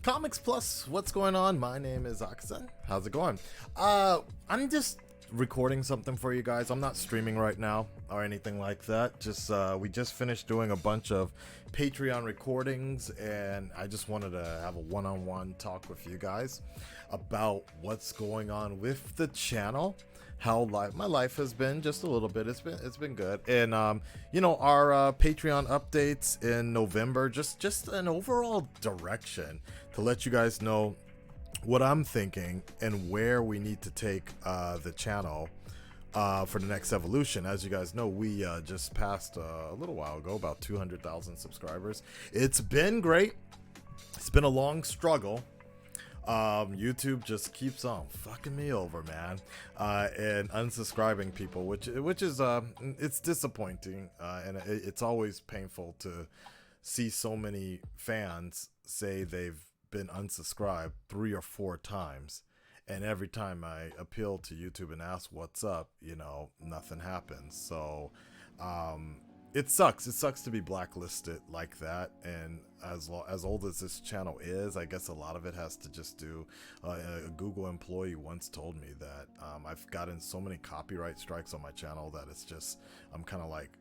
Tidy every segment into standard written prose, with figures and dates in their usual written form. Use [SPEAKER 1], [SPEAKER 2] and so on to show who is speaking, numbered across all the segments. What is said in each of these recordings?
[SPEAKER 1] Comics Plus, what's going on? My name is Akasan. How's it going? I'm just recording something for you guys. I'm not streaming right now or anything like that. Just we just finished doing a bunch of Patreon recordings, and I just wanted to have a one-on-one talk with you guys about what's going on with the channel. How my life has been, just a little bit. It's been good, and our Patreon updates in November, just an overall direction to let you guys know what I'm thinking and where we need to take the channel for the next evolution. As you guys know, we just passed a little while ago about 200,000 subscribers. It's been great. It's been a long struggle. YouTube just keeps on fucking me over, man, and unsubscribing people, which is it's disappointing, and it's always painful to see so many fans say they've been unsubscribed 3 or 4 times, and every time I appeal to YouTube and ask what's up, nothing happens. So it sucks to be blacklisted like that. And as old as this channel is, I guess a lot of it has to just do a Google employee once told me that I've gotten so many copyright strikes on my channel that it's just I'm kind of like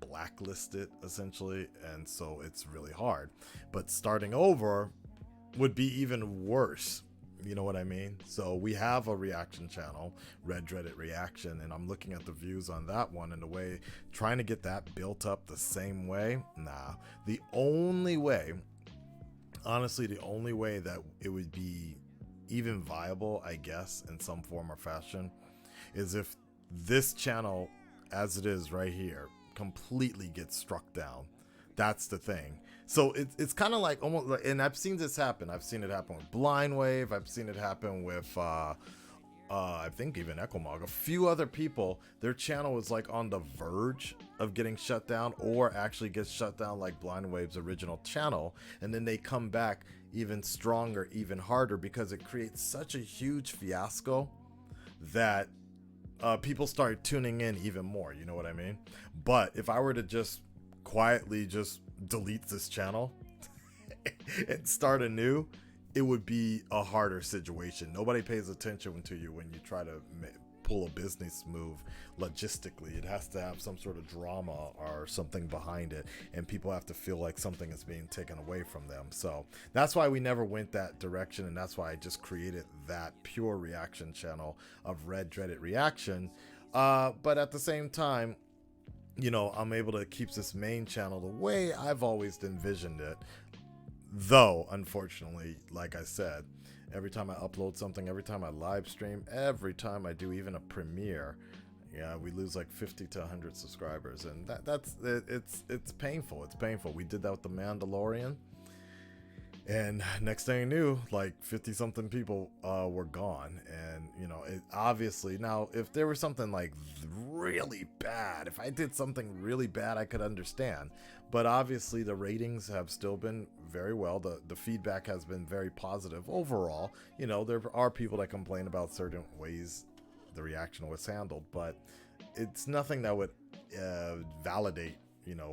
[SPEAKER 1] blacklisted essentially, and so it's really hard. But starting over would be even worse. You know what I mean? So we have a reaction channel, Red Dreaded Reaction, and I'm looking at the views on that one and the way, trying to get that built up the same way. Nah, the only way, honestly, the only way that it would be even viable, I guess, in some form or fashion, is if this channel, as it is right here, completely gets struck down. That's the thing. So it's kind of like almost like, and I've seen this happen. I've seen it happen with Blind Wave. I've seen it happen with I think even Ecomog. A few other people, their channel is like on the verge of getting shut down, or actually gets shut down like Blind Wave's original channel, and then they come back even stronger, even harder, because it creates such a huge fiasco that people start tuning in even more. You know what I mean? But if I were to just quietly just delete this channel and start anew, it would be a harder situation. Nobody pays attention to you when you try to pull a business move logistically. It has to have some sort of drama or something behind it, and people have to feel like something is being taken away from them. So that's why we never went that direction, and that's why I just created that pure reaction channel of Red Dreaded Reaction. But at the same time, I'm able to keep this main channel the way I've always envisioned it. Though, unfortunately, like I said, every time I upload something, every time I live stream, every time I do even a premiere, we lose like 50 to 100 subscribers. And it's painful. It's painful. We did that with The Mandalorian. And next thing I knew, like 50 something people were gone. And it obviously, now if there was something like really bad, if I did something really bad, I could understand. But obviously the ratings have still been very well. The feedback has been very positive overall. There are people that complain about certain ways the reaction was handled, but it's nothing that would validate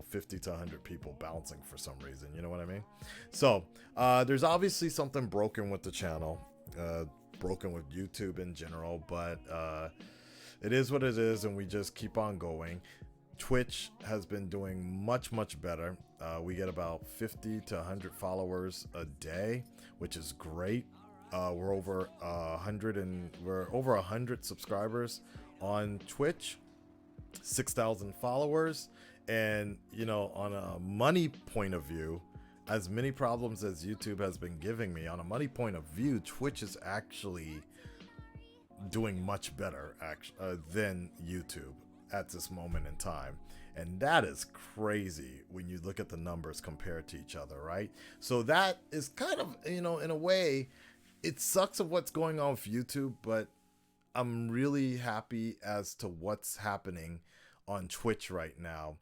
[SPEAKER 1] 50 to 100 people bouncing for some reason. You know what I mean? So there's obviously something broken with the channel, broken with YouTube in general, but it is what it is, and we just keep on going. Twitch has been doing much better. We get about 50 to 100 followers a day, which is great. We're over 100 subscribers on Twitch, 6,000 followers. And on a money point of view, as many problems as YouTube has been giving me, on a money point of view, Twitch is actually doing much better than YouTube at this moment in time. And that is crazy when you look at the numbers compared to each other, right? So that is kind of, in a way, it sucks of what's going on with YouTube, but I'm really happy as to what's happening on Twitch right now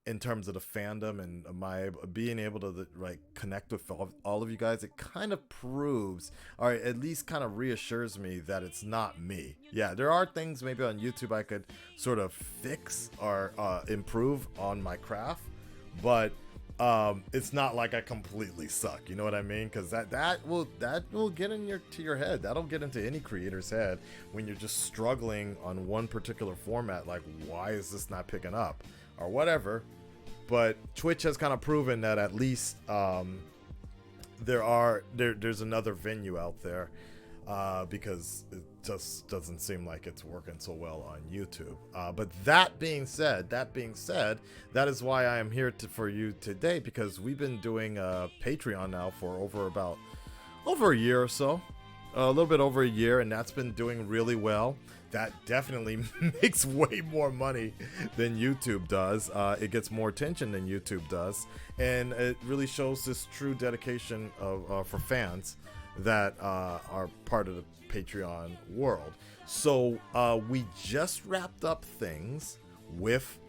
[SPEAKER 1] in terms of the fandom and my being able to connect with all of you guys. It kind of proves, or at least kind of reassures me that it's not me. Yeah, there are things maybe on YouTube I could sort of fix or improve on my craft, but It's not like I completely suck, you know what I mean? Because that will get to your head. That'll get into any creator's head when you're just struggling on one particular format. Like, why is this not picking up, or whatever? But Twitch has kind of proven that at least there's another venue out there, because it just doesn't seem like it's working so well on YouTube. But that being said, that is why I am here for you today, because we've been doing Patreon now for over a year or so, a little bit over a year, and that's been doing really well. That definitely makes way more money than YouTube does. It gets more attention than YouTube does, and it really shows this true dedication for fans that are part of the Patreon world. So we just wrapped up things with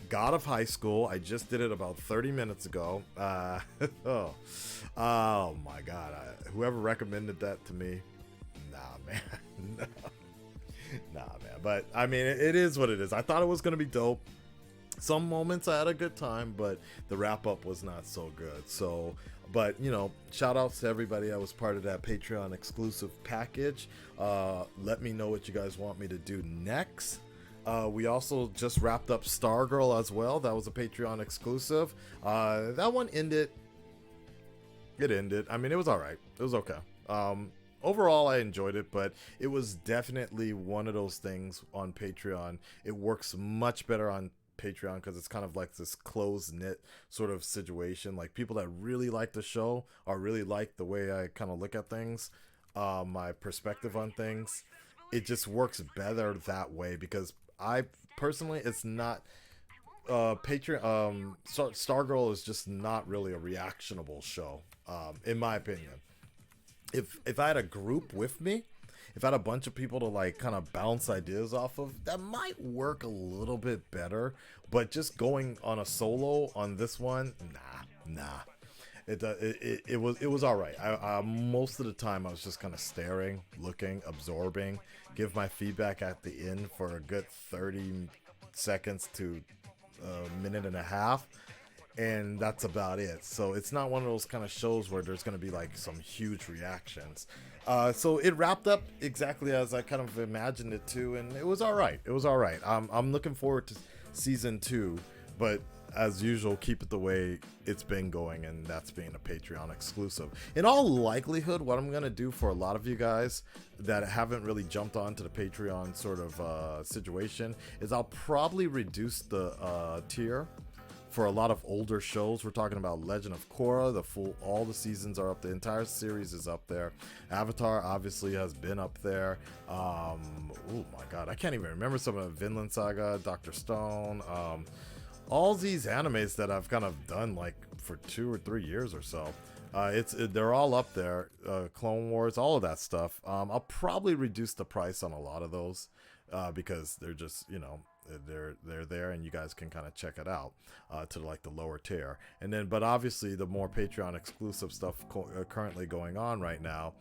[SPEAKER 1] God of High School. I just did it about 30 minutes ago. Oh my God. Whoever recommended that to me, nah, man. Nah, man. But I mean, it is what it is. I thought it was going to be dope. Some moments I had a good time, but the wrap up was not so good. So, but you know, shout outs to everybody that was part of that Patreon exclusive package. Let me know what you guys want me to do next. We also just wrapped up Stargirl as well. That was a Patreon exclusive. That one ended. It ended. I mean, it was all right. It was okay. Overall, I enjoyed it, but it was definitely one of those things on Patreon. It works much better on Patreon because it's kind of like this close-knit sort of situation. Like, people that really like the show or really like the way I kind of look at things, my perspective on things, it just works better that way, because I personally, it's not Patreon. Stargirl is just not really a reactionable show, in my opinion. If I had a group with me, if I had a bunch of people to like kind of bounce ideas off of, that might work a little bit better. But just going on a solo on this one, nah. It was all right. I most of the time I was just kind of staring, looking, absorbing, give my feedback at the end for a good 30 seconds to a minute and a half. And that's about it. So it's not one of those kind of shows where there's going to be like some huge reactions. So it wrapped up exactly as I kind of imagined it to, and it was all right. It was all right. I'm looking forward to season 2, but as usual, keep it the way it's been going, and that's being a Patreon exclusive. In all likelihood, what I'm going to do for a lot of you guys that haven't really jumped onto the Patreon sort of situation is I'll probably reduce the tier for a lot of older shows. We're talking about Legend of Korra. All the seasons are up. The entire series is up there. Avatar obviously has been up there. Oh my God, I can't even remember some of Vinland Saga, Dr. Stone. All these animes that I've kind of done like for 2 or 3 years or so. They're all up there. Clone Wars, all of that stuff. I'll probably reduce the price on a lot of those because they're just, you know, they're there, and you guys can kind of check it out to like the lower tier. And then, but obviously the more Patreon exclusive stuff currently going on right now,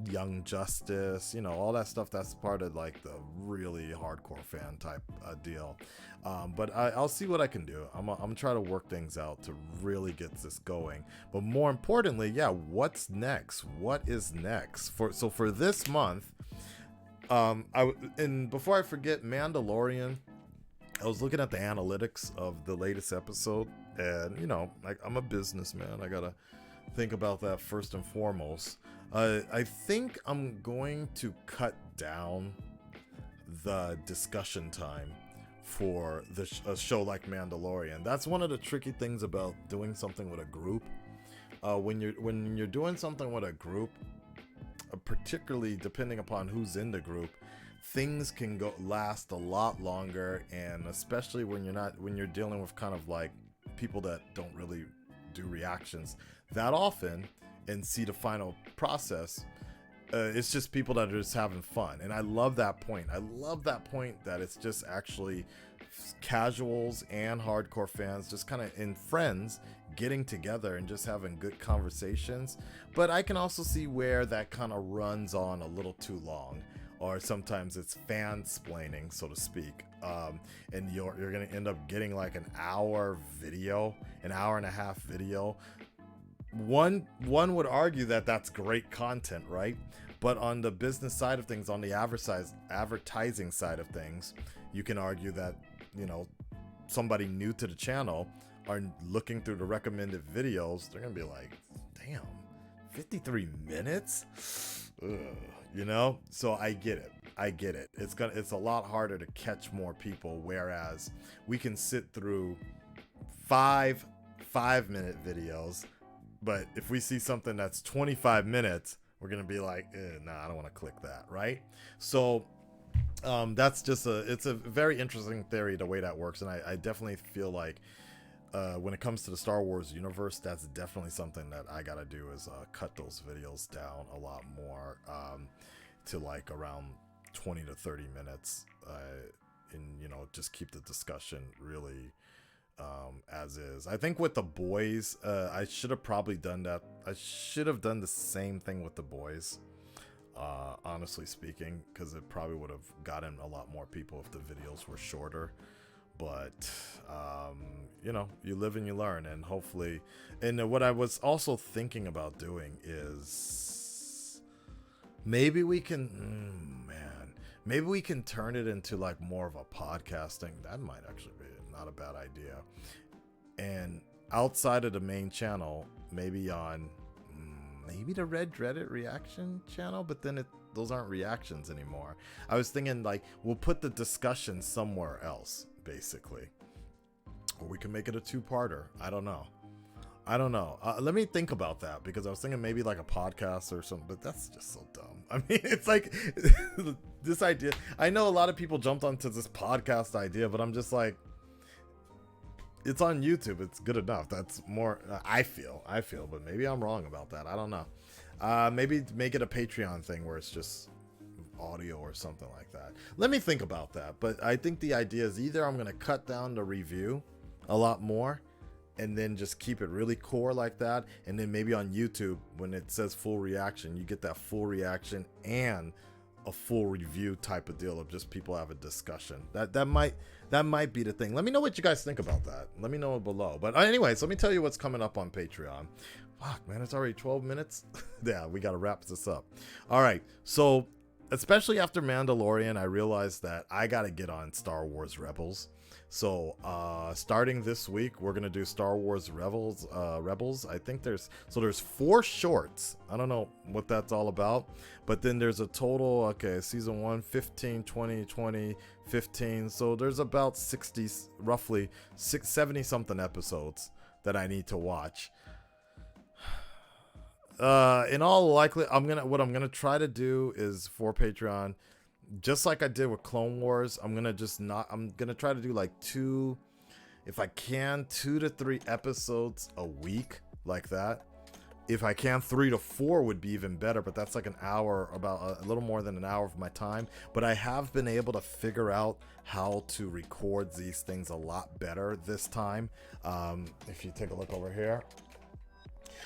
[SPEAKER 1] Young Justice, you know, all that stuff, that's part of like the really hardcore fan type deal. But I'll see what I can do. I'm trying to work things out to really get this going. But more importantly, yeah, what's next? What is next for this month? And before I forget, Mandalorian, I was looking at the analytics of the latest episode, and you know, like, I'm a businessman, I gotta think about that first and foremost. I think I'm going to cut down the discussion time for a show like Mandalorian. That's one of the tricky things about doing something with a group. When you're doing something with a group, particularly depending upon who's in the group, things can last a lot longer, and especially when you're dealing with kind of like people that don't really do reactions that often and see the final process. It's just people that are just having fun, and I love that point. That it's just actually casuals and hardcore fans just kind of in friends getting together and just having good conversations. But I can also see where that kind of runs on a little too long, or sometimes it's fansplaining, so to speak. And you're gonna end up getting like an hour video, an hour and a half video. One would argue that that's great content, right? But on the business side of things, on the advertising side of things, you can argue that, you know, somebody new to the channel are looking through the recommended videos, they're gonna be like, damn, 53 minutes? Ugh, you know? So I get it. It's a lot harder to catch more people, whereas we can sit through 5-minute videos, but if we see something that's 25 minutes, we're gonna be like, nah, I don't want to click that, right? So that's just it's a very interesting theory, the way that works, and I definitely feel like when it comes to the Star Wars universe, that's definitely something that I gotta do, is cut those videos down a lot more, to like around 20 to 30 minutes, and, you know, just keep the discussion really as is. I think with the boys, I should have probably done that. I should have done the same thing with the boys, honestly speaking, because it probably would have gotten a lot more people if the videos were shorter. But you know, you live and you learn, and hopefully, and what I was also thinking about doing is maybe we can maybe we can turn it into like more of a podcasting. That might actually be not a bad idea. And outside of the main channel, maybe on maybe the Red Reddit reaction channel, but then those aren't reactions anymore. I was thinking like we'll put the discussion somewhere else, basically, or we can make it a two-parter. I don't know. Let me think about that, because I was thinking maybe like a podcast or something, but that's just so dumb. I mean, it's like this idea. I know a lot of people jumped onto this podcast idea, but I'm just like, it's on YouTube. It's good enough. That's more, I feel, but maybe I'm wrong about that. I don't know. Maybe make it a Patreon thing where it's just audio or something like that. Let me think about that. But I think the idea is either I'm going to cut down the review a lot more and then just keep it really core like that. And then maybe on YouTube, when it says full reaction, you get that full reaction and a full review type of deal of just people have a discussion. That might be the thing. Let me know what you guys think about that. Let me know below. But anyways, let me tell you what's coming up on Patreon. Fuck, man, it's already 12 minutes. Yeah, we got to wrap this up. All right, so especially after Mandalorian, I realized that I got to get on Star Wars Rebels. So starting this week, we're gonna do Star Wars Rebels. I think there's 4 shorts. I don't know what that's all about, but then there's a total, okay, season 1, 15, 20, 20, 15. So there's about 60, roughly 70 something episodes that I need to watch. In all likelihood, what I'm gonna try to do is, for Patreon, just like I did with Clone Wars, I'm gonna try to do like 2 to 3 episodes a week, like that. If I can, 3 to 4 would be even better, but that's like an hour, about a little more than an hour of my time. But I have been able to figure out how to record these things a lot better this time. If you take a look over here,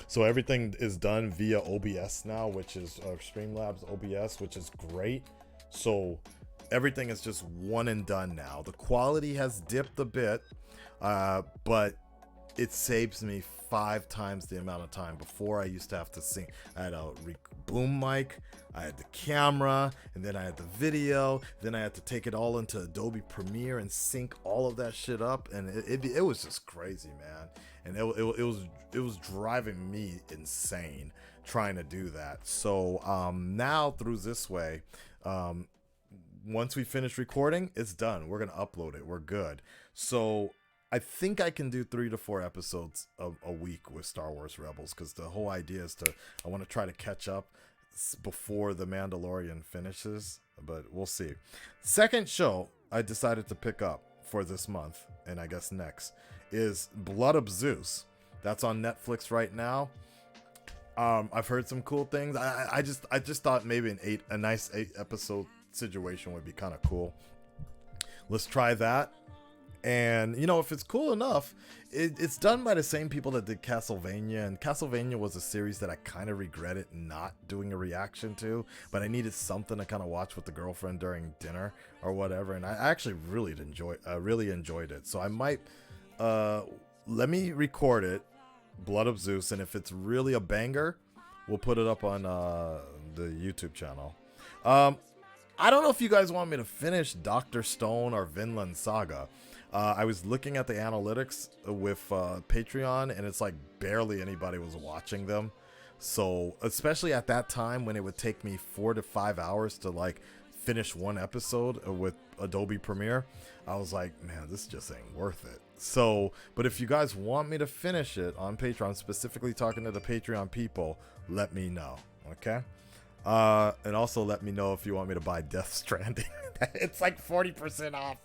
[SPEAKER 1] so everything is done via OBS now, which is Streamlabs OBS, which is great. So everything is just one and done now. The quality has dipped a bit, but it saves me 5 times the amount of time. Before, I used to have to sing. I had a boom mic, I had the camera, and then I had the video. Then I had to take it all into Adobe Premiere and sync all of that shit up, and it was just crazy, man. And it was driving me insane trying to do that. So now through this way, once we finish recording, it's done. We're gonna upload it. We're good. So I think I can do 3 to 4 episodes a week with Star Wars Rebels, because the whole idea is I want to try to catch up before the Mandalorian finishes, but we'll see. Second show I decided to pick up for this month, and I guess next, is Blood of Zeus. That's on Netflix right now. I've heard some cool things. I just thought maybe a nice 8 episode situation would be kind of cool. Let's try that. And, you know, if it's cool enough, it's done by the same people that did Castlevania. And Castlevania was a series that I kind of regretted not doing a reaction to. But I needed something to kind of watch with the girlfriend during dinner or whatever. And I actually really enjoyed it. So I might, let me record it, Blood of Zeus. And if it's really a banger, we'll put it up on the YouTube channel. I don't know if you guys want me to finish Dr. Stone or Vinland Saga. I was looking at the analytics with Patreon, and it's like barely anybody was watching them. So, especially at that time when it would take me 4 to 5 hours to like finish one episode with Adobe Premiere, I was like, man, this just ain't worth it. So, but if you guys want me to finish it on Patreon, specifically talking to the Patreon people, let me know, okay? And also let me know if you want me to buy Death Stranding. It's like 40% off.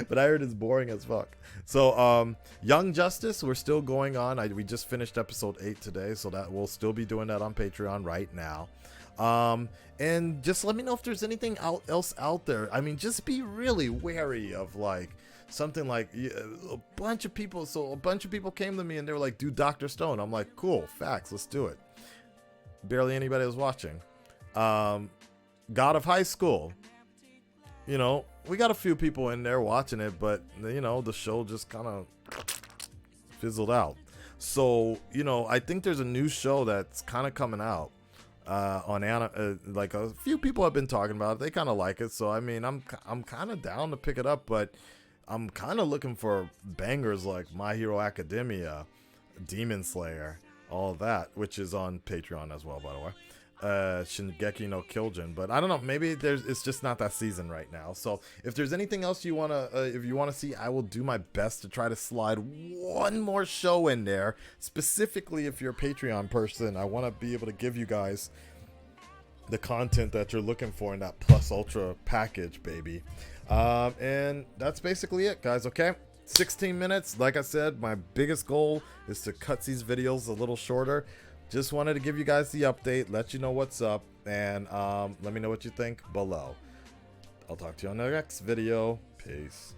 [SPEAKER 1] But I heard it's boring as fuck. So, Young Justice, we're still going on. We just finished episode 8 today, so that we'll still be doing that on Patreon right now. And just let me know if there's anything else out there. I mean, just be really wary of like something like a bunch of people. So a bunch of people came to me and they were like, "Do Dr. Stone." I'm like, "Cool, facts, let's do it." Barely anybody was watching. God of High School. You know, we got a few people in there watching it, but, you know, the show just kind of fizzled out. So, you know, I think there's a new show that's kind of coming out on like a few people have been talking about it. They kind of like it. So, I mean, I'm kind of down to pick it up, but I'm kind of looking for bangers like My Hero Academia, Demon Slayer, all that, which is on Patreon as well, by the way. Shingeki no Kyojin, but I don't know, maybe it's just not that season right now. So if there's anything else you want to if you want to see, I will do my best to try to slide one more show in there. Specifically, if you're a Patreon person, I want to be able to give you guys the content that you're looking for in that Plus Ultra package, baby. And that's basically it, guys. Okay, 16 minutes. Like I said, my biggest goal is to cut these videos a little shorter. Just wanted to give you guys the update, let you know what's up, and let me know what you think below. I'll talk to you on the next video. Peace.